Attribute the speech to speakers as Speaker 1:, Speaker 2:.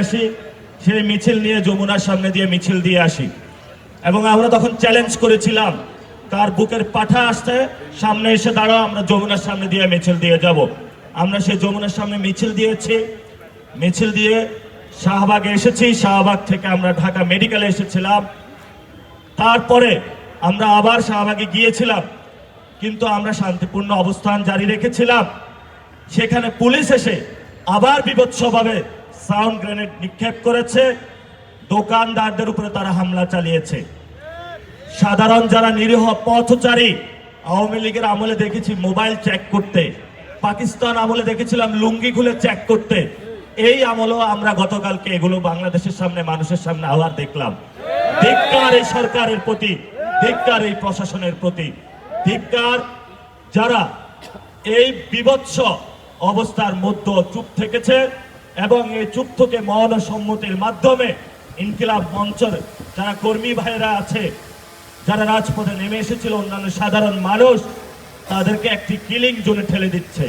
Speaker 1: আসি, সেই মিছিল নিয়ে যমুনার সামনে দিয়ে মিছিল দিয়ে আসি এবং আমরা তখন চ্যালেঞ্জ করেছিলাম তার বুকের পাঠা আসতে সামনে এসে দাঁড়াও, আমরা যমুনার সামনে দিয়ে মিছিল দিয়ে যাব। আমরা সেই যমুনার সামনে মিছিল দিয়েছি, মিছিল দিয়ে শাহবাগে এসেছি, শাহবাগ থেকে আমরা ঢাকা মেডিকেলে এসেছিলাম, তারপরে আমরা আবার শাহবাগে গিয়েছিলাম, কিন্তু আমরা শান্তিপূর্ণ অবস্থান জারি রেখেছিলাম। সেখানে পুলিশ এসে আবার বিভৎসভাবে সাউন্ড গ্রেনেড নিক্ষেপ করেছে, দোকানদারদের উপরে তারা হামলা চালিয়েছে। সাধারণ যারা নিরীহ পথচারী, আওয়ামী লীগের আমলে দেখেছি মোবাইল চেক করতে, পাকিস্তান আমলে দেখেছিলাম লুঙ্গি খুলে চেক করতে, এই আমলেও আমরা গতকালকে এগুলো বাংলাদেশের সামনে, মানুষের সামনে আবার দেখলাম। ধিক্কার এই সরকারের প্রতি, ধিক্কার এই প্রশাসনের প্রতি, ধিক্কার যারা এই বিভৎস অবস্থার মধ্যে চুপ থেকেছে এবং এই চুপ থেকে মৌন সম্মতির মাধ্যমে ইনকিলাব মঞ্চের যারা কর্মী ভাইরা আছে, যারা রাজপথে নেমে এসেছিল, অন্যান্য সাধারণ মানুষ, তাদেরকে একটি কিলিং জোনে ঠেলে দিচ্ছে।